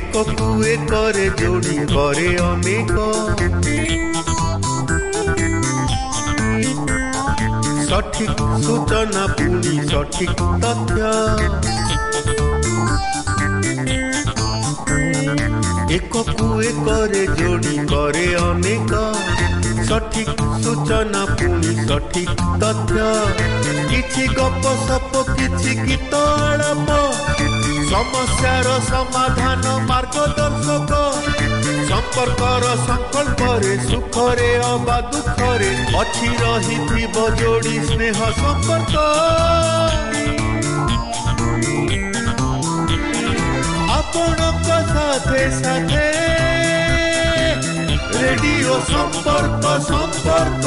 एककु एकरे जोड़ी करे अनेक सठिक सूचना पुणी सठिक तथ्य एककु एकरे जोड़ी करे अनेक सठिक सूचना पुणी सठिक तथ्य किछि गप सप किछि गीत आलाप समस्यार समाधान मार्गदर्शक संपर्कर संकल्परे सुखरे अबा दुखरे अछि रहिथिब जोड़ी स्नेह संपर्क आपणक साथे साथे रेडियो संपर्क संपर्क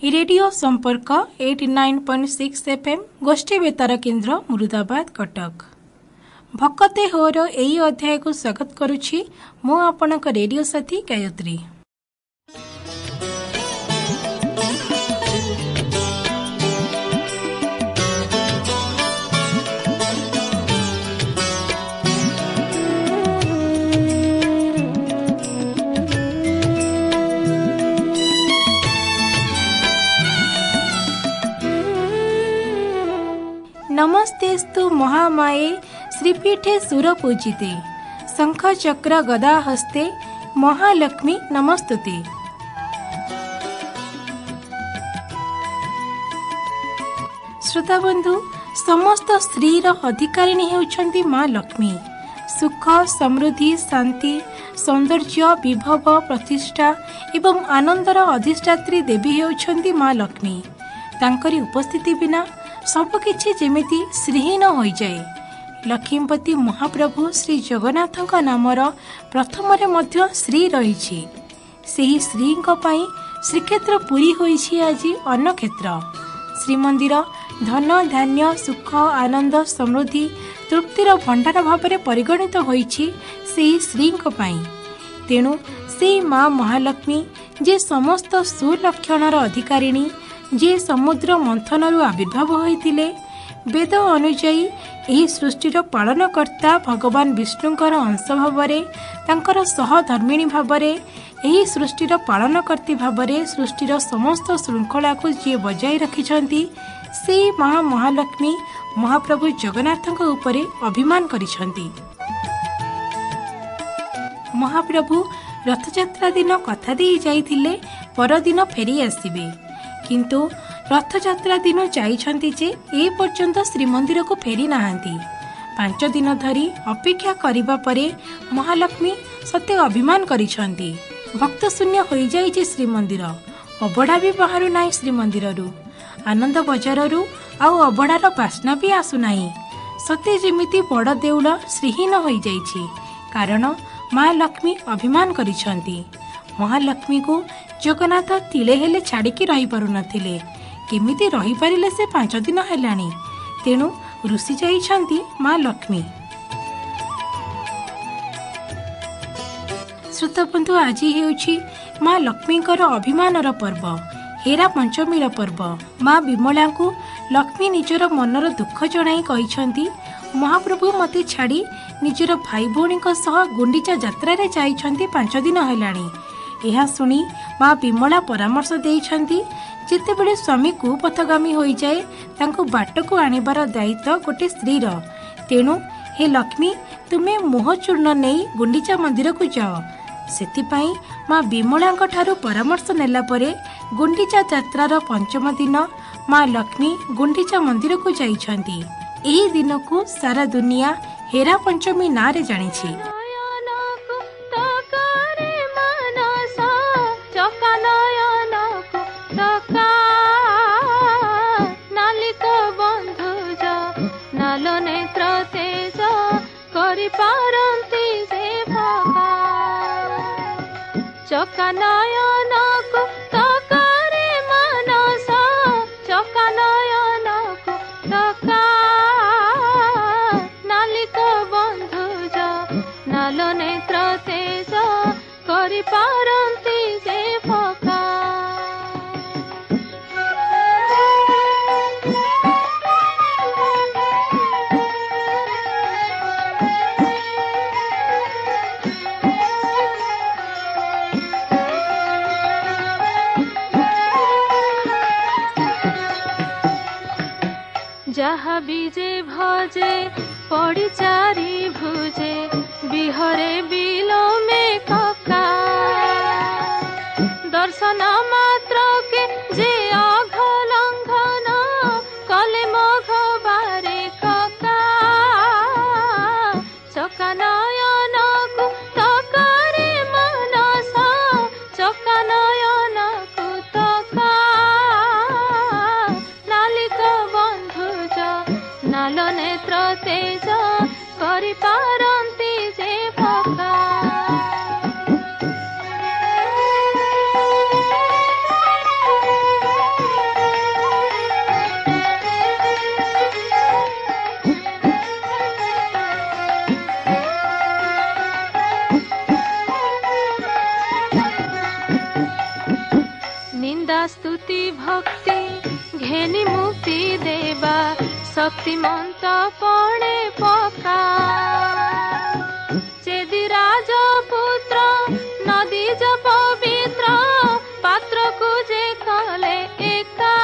रेडियो संपर्क 89.6 FM गोष्ठी बेतार केन्द्र मुरुदाबाद कटक भक्ते होर एई अध्याय को स्वागत करुछि मु आपनक रेडियो साथी गायत्री। नमस्तेस्तु महामाये श्रीपीठे सुरपूजिते शंख चक्र गदा हस्ते महालक्ष्मी नमस्तुते। श्रोता बंधु समस्त स्त्री अधिकारिणी हेउछंती मां लक्ष्मी। सुख समृद्धि शांति सौंदर्य विभव प्रतिष्ठा एवं आनंदर अधिष्ठात्री देवी हेउछंती मां लक्ष्मी। तांकरी उपस्थिति बिना सबकिछि जेमिति श्रीहीन हो जाए। लक्ष्मीपति महाप्रभु श्री जगन्नाथ नामर प्रथम मध्य श्री रही सेही श्री श्रीक्षेत्र पुरी होइछि आज अन्न क्षेत्र। श्रीमंदिर धन धान्य सुख आनंद समृद्धि तृप्तिर भंडार भाव में परिगणित होइछि सेही श्री तेणु से मां महालक्ष्मी जे समस्त सुलक्षणर अधिकारिणी जे समुद्र मंथनरु आविर्भाव होइतिले वेद अनुजाई एही सृष्टिर पालनकर्ता भगवान विष्णुंकर अंश भावरे तांकर सहधर्मिणी भावरे एही सृष्टिर पालनकर्ती भावरे सृष्टिर समस्त श्रृंखला को जे बजाय रखिछंती से महालक्ष्मी महाप्रभु जगन्नाथଙ୍କ उपरे अभिमान करिछंती। महाप्रभु रथयात्रा दिन कथा दे जाइथिले परदिन फेरी आसीबे किंतु रथयात्रा दिन जाइछंती जे ए पर्यंत श्रीमंदिर को फेरी नाहांती। 5 दिन धरी अपेक्षा करिबा परे महालक्ष्मी सत्य अभिमान करिछंती। भक्त शून्य होई जाइछि श्रीमंदिर अबड़ा भी बाहरु नाही श्रीमंदिररु आनंद बजाररु आउ अबड़ार बास्ना भी आसु नाही। सत्य जेमिति बड़ देउल श्रीहीन होई जाइछि कारण मां लक्ष्मी अभिमान करिछंती। महालक्ष्मी को जगन्नाथ तिले हेले छाड़िकी रही पारु नथिले केमिति रही पारिले से 5 दिन हेलानी तेणु रुषि जाइछंती मां लक्ष्मी। श्रोता बंधु आज हेउछि मां लक्ष्मीकर अभिमानर पर्व हेरा पंचमीर पर्व। मां विमला को लक्ष्मी निजर मनर दुख जणाई कहिछंती महाप्रभु मते छाड़ी निजर भाई भौणी सह गुंडीचा यात्रा रे जाइछंती 5 दिन हेलानी। यह शुणी मां विमला परामर्श देइछंती जेतेबेले स्वामी कुपथगामी होई जाए तांको बाट को आनिबार दायित्व गोटे स्त्री रो तेणु हे लक्ष्मी तुमे मोह चूर्ण नहीं गुंडीचा मंदिर को जाओ। सेतिपाई मां विमलांक ठारू परामर्श नेला परे गुंडीचा यात्रार 5म दिन मां लक्ष्मी गुंडीचा मंदिर को जाइछंती। एही दिन को सारा दुनिया हेरा पंचमी नारे जानिछि। ଯାହା ବିଜେ ଭଜେ ପଡ଼ି ଚାରି ଭୁଜେ ବିହରେ ବିଲୋମେ କକା ଦର୍ଶନ ମାତ୍ରକେ ଯେ ଅଘ ଲଙ୍ଘନ କଲେ ମଘ ବାରେ କକା ଚକା ନୟନକୁ ତକାରେ ମାନସ ଚକା ନୟନକୁ ତକା ନାଲିକ ବନ୍ଧୁଜ ନାଲ ନେତ୍ର ତେଜ କରିପାରନ୍ତି ଯେ ପକା निंदा स्तुति भक्ति घेनी मुक्ति देवा शक्तिमंत पणे पका चेदी राजपुत्र नदी ज पवित्र पात्र को जे कले एका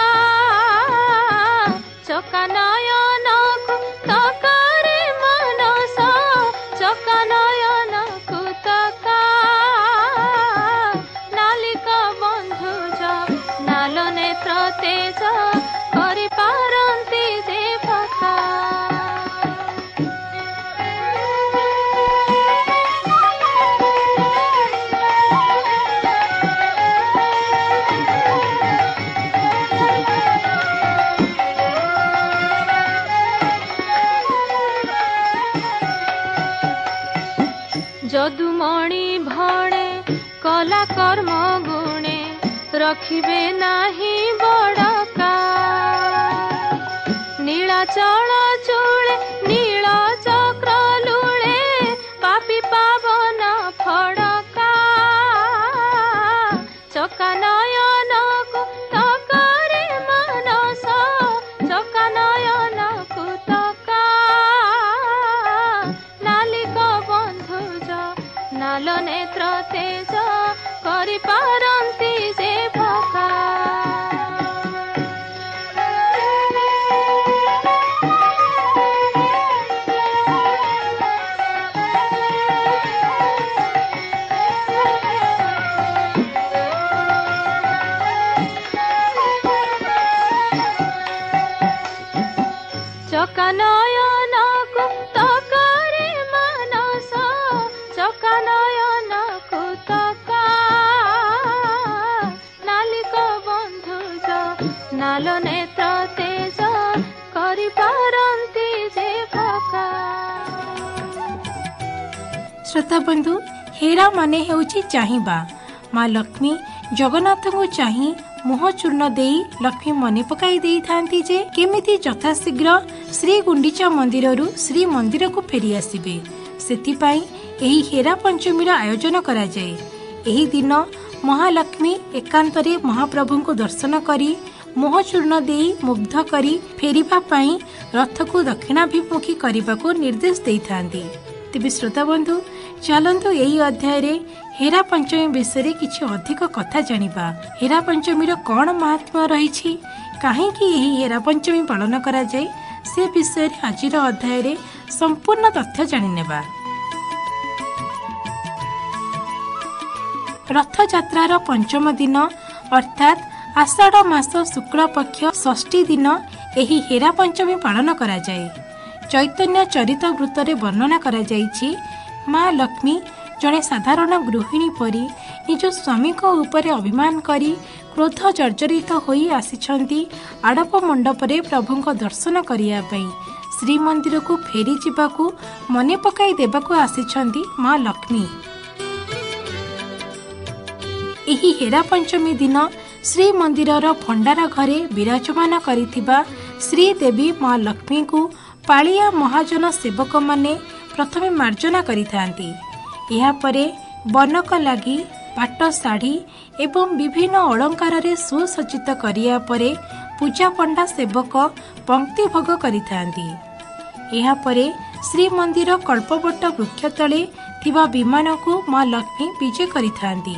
चका नयन को तकारे मनस चका नयन को तका नालिक बंधुज नाल नेत्र तेज କରିପାରନ୍ତି ଯେ ପକା যদুমণি ভণে কলা কর্ম গুণে রখিবে নাহি বড়কা নীলাচল চূড়ে নীল চক্র লুড়ে পাপি পাবন ফড়কা চকা নয়নকু তকারে মানস চকা নয়নকু তকা নালিক বন্ধুজ নাল নেত্র তেজ କରିପାରନ୍ତି ଯେ ପକା ଚକା ନୟନକୁ ତକାରେ ମାନସ ଚକା ନୟନକୁ ତକା ନାଲିକ ବନ୍ଧୁଜ ନାଲ ନେତ୍ର ତେଜ କରିପାରନ୍ତି ଯେ ପକା ଶ୍ରୋତା ବନ୍ଧୁ ହେରା ମାନେ ହେଉଛି ଚାହିଁବା। ମା ଲକ୍ଷ୍ମୀ ଜଗନ୍ନାଥଙ୍କୁ ଚାହିଁ ମୁହଁ ଚୂର୍ଣ୍ଣ ଦେଇ ଲକ୍ଷ୍ମୀ ମନେ ପକାଇ ଦେଇଥାନ୍ତି ଯେ କେମିତି ଯଥାଶୀଘ୍ର ଶ୍ରୀ ଗୁଣ୍ଡିଚା ମନ୍ଦିରରୁ ଶ୍ରୀମନ୍ଦିରକୁ ଫେରି ଆସିବେ। ସେଥିପାଇଁ ଏହି ହେରା ପଞ୍ଚମୀର ଆୟୋଜନ କରାଯାଏ। ଏହି ଦିନ ମହାଲକ୍ଷ୍ମୀ ଏକାନ୍ତରେ ମହାପ୍ରଭୁଙ୍କୁ ଦର୍ଶନ କରି ମୁହଁ ଚୂର୍ଣ୍ଣ ଦେଇ ମୁଗ୍ଧ କରି ଫେରିବା ପାଇଁ ରଥକୁ ଦକ୍ଷିଣାଭିମୁଖୀ କରିବାକୁ ନିର୍ଦ୍ଦେଶ ଦେଇଥାନ୍ତି। ତେବେ ଶ୍ରୋତା ବନ୍ଧୁ ଚାଲନ୍ତୁ ଏହି ଅଧ୍ୟାୟରେ ହେରା ପଞ୍ଚମୀ ବିଷୟରେ କିଛି ଅଧିକ କଥା ଜାଣିବା। ହେରା ପଞ୍ଚମୀର କ'ଣ ମହାତ୍ମ୍ୟ ରହିଛି, କାହିଁକି ଏହି ହେରା ପଞ୍ଚମୀ ପାଳନ କରାଯାଏ, ସେ ବିଷୟରେ ଆଜିର ଅଧ୍ୟାୟରେ ସମ୍ପୂର୍ଣ୍ଣ ତଥ୍ୟ ଜାଣିନେବା। ରଥଯାତ୍ରାର ପଞ୍ଚମ ଦିନ ଅର୍ଥାତ୍ ଆଷାଢ଼ ମାସ ଶୁକ୍ଳପକ୍ଷ ଷଷ୍ଠୀ ଦିନ ଏହି ହେରା ପଞ୍ଚମୀ ପାଳନ କରାଯାଏ। ଚୈତନ୍ୟ ଚରିତ ବୃତ୍ତରେ ବର୍ଣ୍ଣନା କରାଯାଇଛି, ମା ଲକ୍ଷ୍ମୀ ଜଣେ ସାଧାରଣ ଗୃହିଣୀ ପରି ନିଜ ସ୍ୱାମୀଙ୍କ ଉପରେ ଅଭିମାନ କରି କ୍ରୋଧ ଜର୍ଜରିତ ହୋଇ ଆସିଛନ୍ତି ଆଡ଼ପ ମଣ୍ଡପରେ ପ୍ରଭୁଙ୍କ ଦର୍ଶନ କରିବା ପାଇଁ। ଶ୍ରୀମନ୍ଦିରକୁ ଫେରି ଯିବାକୁ ମନେ ପକାଇ ଦେବାକୁ ଆସିଛନ୍ତି ମା ଲକ୍ଷ୍ମୀ। ଏହି ହେରା ପଞ୍ଚମୀ ଦିନ ଶ୍ରୀମନ୍ଦିରର ଭଣ୍ଡାର ଘରେ ବିରାଜମାନ କରିଥିବା ଶ୍ରୀଦେବୀ ମା ଲକ୍ଷ୍ମୀଙ୍କୁ ପାଳିଆ ମହାଜନ ସେବକମାନେ ପ୍ରଥମେ ମାର୍ଜନା କରିଥାନ୍ତି। ଏହାପରେ ବନକ ଲାଗି ପାଟ ଶାଢ଼ୀ ଏବଂ ବିଭିନ୍ନ ଅଳଙ୍କାରରେ ସୁସଜ୍ଜିତ କରିବା ପରେ ପୂଜା ପଣ୍ଡା ସେବକ ପଙ୍କ୍ତି ଭୋଗ କରିଥାନ୍ତି। ଏହାପରେ ଶ୍ରୀମନ୍ଦିର କଳ୍ପବଟ ବୃକ୍ଷ ତଳେ ଥିବା ବିମାନକୁ ମା ଲକ୍ଷ୍ମୀ ବିଜେ କରିଥାନ୍ତି।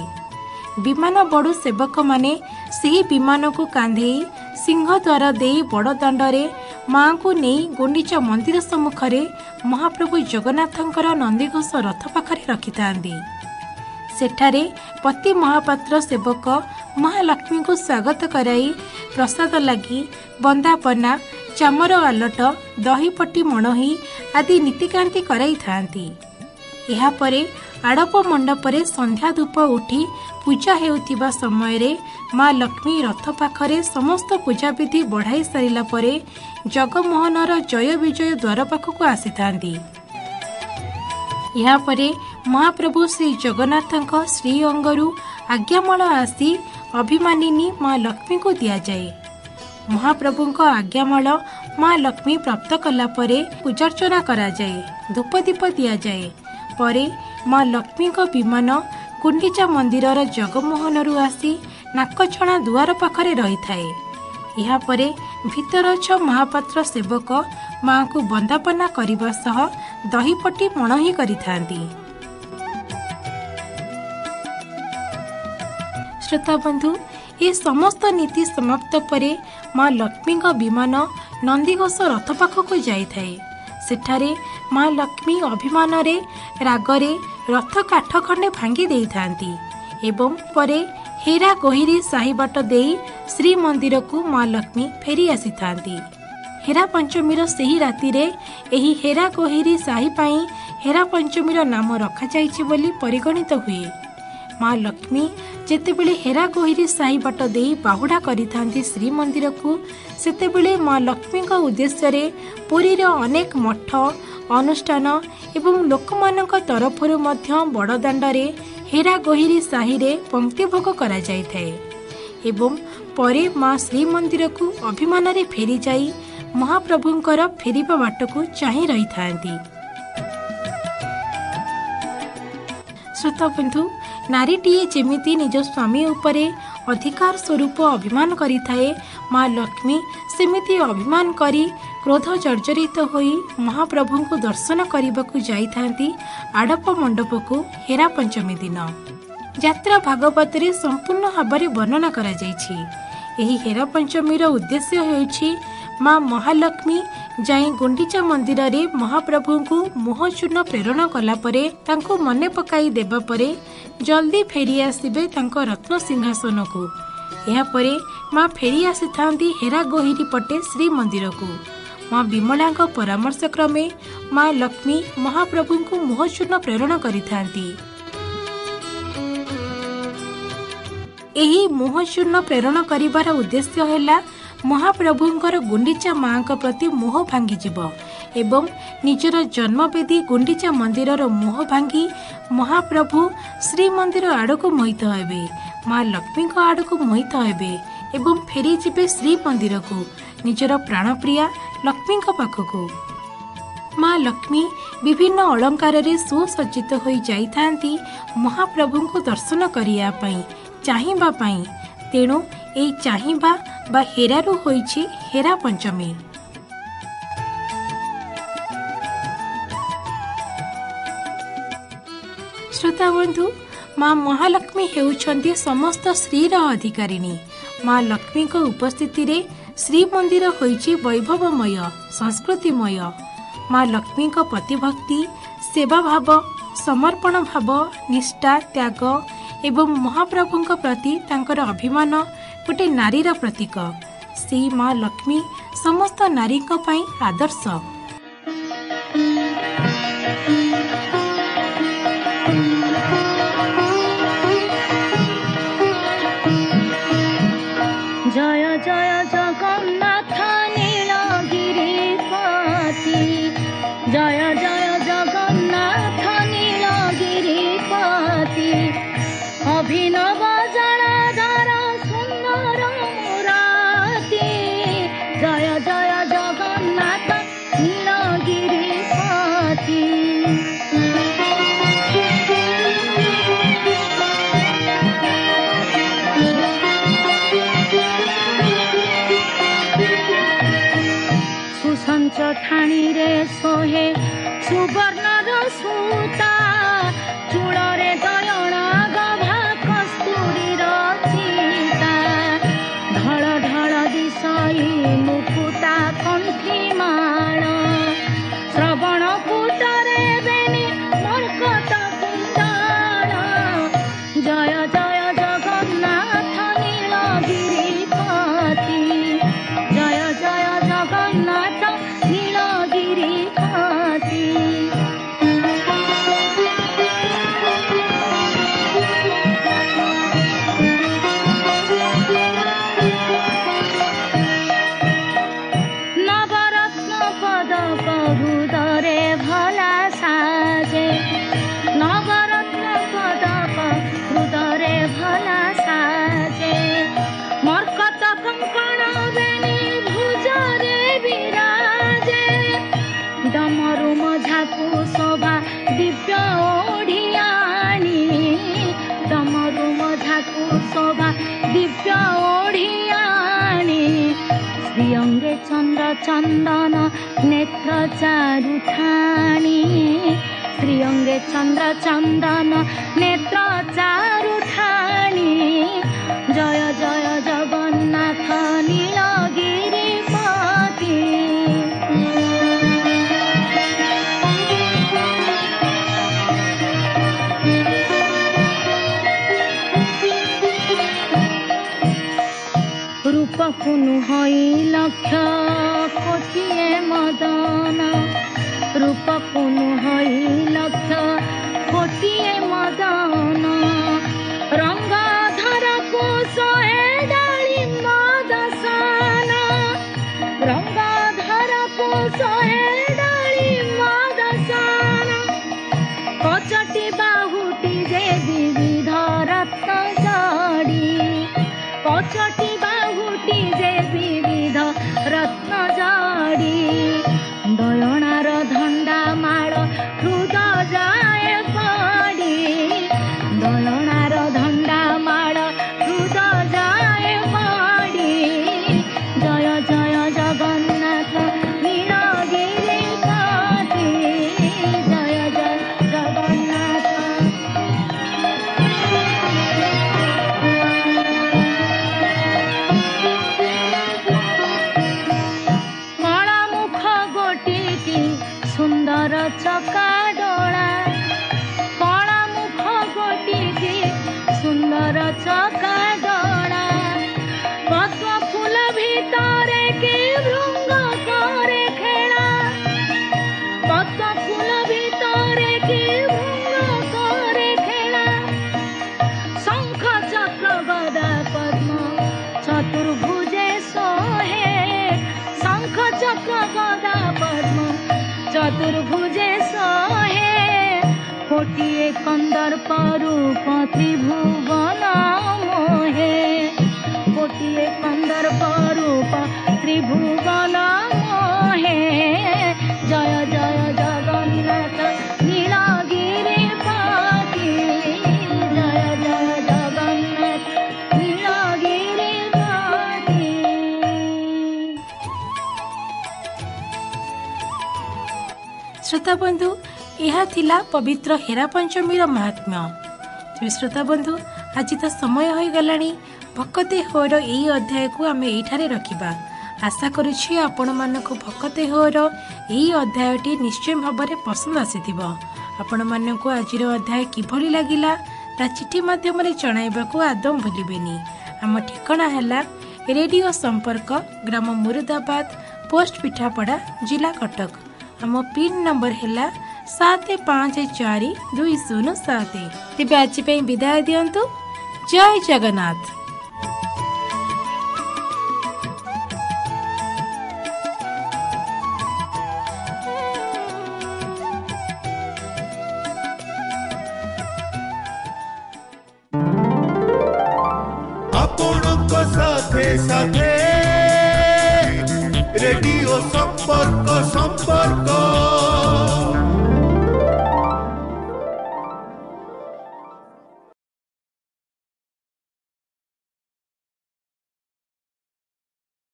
ବିମାନ ବଡ଼ୁ ସେବକମାନେ ସେହି ବିମାନକୁ କାନ୍ଧେଇ ସିଂହଦ୍ୱାର ଦେଇ ବଡ଼ଦାଣ୍ଡରେ माँ को नहीं गुंडीचा मंदिर सम्मुखरे महाप्रभु जगन्नाथंकर नंदीघोष रथ पाखरे रखिथांती। सेठारे पति महापात्र सेवक महालक्ष्मी को स्वागत कराई प्रसाद लगी बंदापना चामर आलट दहीपट्टी मणही आदि नीतिकांति कराई थांती। एहा परे आड़प मंडपरे संध्या धूप उठी पूजा हेउथिबा समय रे माँ लक्ष्मी रथ पाखरे समस्त पूजा विधि बढ़ाई सारिला परे जगमोहनर जय विजय द्वार पाखक आसी थांती। एहा परे महाप्रभु श्री जगन्नाथंक श्री अंगरू आज्ञामल आसी अभिमानिनी माँ लक्ष्मी को दिया जाए। महाप्रभुଙ୍କ आज्ञामल माँ लक्ष्मी प्राप्त कला परे पूजार्चना करा जाए, धूपदीप दिया जाए। परे माँ लक्ष्मी को विमान गुंडीचा मंदिर जगमोहन आसी नाकछणा दुआर पाखरे रही थाए। या परे भीतर छ महापात्र सेवक माँ को बंदापना करने सह दहीपट्टी मणही करिथांती। श्रोता बंधु, ये समस्त नीति समाप्त परे माँ लक्ष्मी का विमान नंदीघोष रथ पाखक जाई थाए। सेठारे माँ लक्ष्मी अभिमान रे रागरे रथ काठ खंडे भांगी देई थांती एवं परे हेरा गोहिरी साही बाट देई श्री मंदिर को माँ लक्ष्मी फेरी आसी थांती। हेरा पंचमीर सही राति रे एही हेरा गोहिरी साही पाई हेरा पंचमीर नाम रखा जाइछि बोली परिगणित हुए। माँ लक्ष्मी जेतेबेले हेरा गोहिरी साही बाट देई बाहुडा करिथांती श्री मंदिर को, सेतेबेले माँ लक्ष्मी का उद्देश्य रे पुरी रे अनेक मठ अनुष्ठान एवं लोकमानक तरफरु मध्य बड़दाण्ड रे हेरा गोहिरी साही रे पंक्ति भोग करा जाय थाए एवं परे माँ श्री मंदिर को अभिमान रे फेरी जाई महाप्रभुंकर फेरिबा बाट को चाहि रही थांती। श्रोता बंधु, नारीटीए जेमिति निज स्वामी उपरे अधिकार स्वरूप अभिमान करी थाए, माँ लक्ष्मी सेमिति अभिमान करी क्रोध जर्जरित होई महाप्रभु को दर्शन करने जाई थांती आड़प मंडप को हेरा पंचमी दिन। यात्रा भागवत रे संपूर्ण भाव में वर्णना करा जाइछि। एही हेरा पंचमीर उद्देश्य होइछि माँ महालक्ष्मी जाई गुंडीचा मंदिर रे महाप्रभु को मोह चूर्ण प्रेरण कला परे तांको मने पकाई देबा परे जल्दी फेरी आसिबे तांको रत्न सिंहासन को। या परे माँ फेरी आसी थांती हेरा गोहिरी पटे श्री मंदिर को। माँ विमला परामर्श क्रमे माँ लक्ष्मी महाप्रभु को मोह चूर्ण प्रेरण करि थांती। एही मोह चूर्ण प्रेरण करिबार उद्देश्य हैला महाप्रभुंकर गुंडीचा माँ प्रति मोह भांगी जीव एवं निजर जन्मवेदी गुंडीचा मंदिर मोह भांगी महाप्रभु श्री मंदिर आड़क मोहित हेबे, माँ लक्ष्मी आड़क मोहित हेबे एवं फेरी जीवे श्री मंदिर को निजर प्राणप्रिया लक्ष्मी पाखक। माँ लक्ष्मी विभिन्न अलंकार रे सुसज्जित होई जाई थांती महाप्रभु को दर्शन करिया पई चाहिबा पई। तेणु एई चाहिबा बा हेरारू होइछि हेरा पंचमी। श्रोता बंधु, माँ महालक्ष्मी हेउछन्ती समस्त श्रीर अधिकारिणी। माँ लक्ष्मी को उपस्थिति रे श्री मंदिर होइछि वैभवमय संस्कृतिमय। माँ लक्ष्मी को प्रतिभक्ति सेवा भाव समर्पण भाव निष्ठा त्याग एवं महाप्रभु प्रति तांकर अभिमान गोटे नारीर प्रतीक। से माँ लक्ष्मी समस्त नारी पई आदर्श। जय जय जगन्नाथ नीलगिरिपति, जय जय जगन्नाथ नीलगिरिपति, अभिनव जलाधर सुंदर मुराति, जय जय जगन्नाथ नीलगिरिपति। सुसंच ठाणी रे सोहे सुवर्णर सूता, चूड़े दयना गभा कस्तूरी रचिता, ढल ढल दिशई मुकुटा कंठी श्रियंगे चंद्र चंदन नेत्र चारुठाणी श्रियंगे चंद्र चंदन नेत्र चारुठाणी जय जय जगन्नाथ नीलगिरी पति रूप पुनु हई लक्ष्य कोटिए मदन रूप पुनु हई लक्ष्य कोटिए मदन रंगाधर को सोहे डाली मदसन रंगाधर को सोहे डाली मदसन कचटी बाहुटी जे विविध रत्न जड़ी कचटी बाहुटी जे विविध रत्न जड़ी दयणार धंडा माळ हृदय जाए पड़ी दयणार धंडा माळ हृदय जाए पड़ी जय जय जगन्नाथ नीलगिरी पति जय जय जगन्नाथ कला मुख गोटी सुंदर चका डोला कला मुख गोटी सुंदर चका डोला पद्म फूल भितरे के भृंग करे खेला पद्म फूल भितरे के भृंग करे खेला शंख चक्र गदा पद्म चतुर्भुजे सोहे शंख चक्र गदा पद्म चतुर्भुजे सोहे कोटिए कंदर्प रूप त्रिभुवन मोहे कोटिए कंदर्प रूप त्रिभुवन मोहे जय जय जगन्नाथ नीलगिरी पति जय जय जगन्नाथ नीलगिरी पति श्रोता बंधु यह थिला पवित्र हेरा पंचमी महात्म्य। तेज श्रोता बंधु आज तो समय हो गलानी भक्ते होर यही अध्याय को आम ये रखा आशा करुछि आपण मानक भक्ते होर यही अध्यायटी निश्चय भाव में पसंद आसीथिब आपण मानक आज अध्याय किभली लागिला ता चिठी माध्यम जणाइबाकू आदम भूलिबेनी। आम ठिकाना है रेडियो संपर्क ग्राम मुरुदाबाद पोस्ट पिठापड़ा जिला कटक। आम पिन नंबर है 754207। तेबे आज विदाय दियंतु। जय जगन्नाथ। आपणक साथे साथे रेडियो संपर्क संपर्क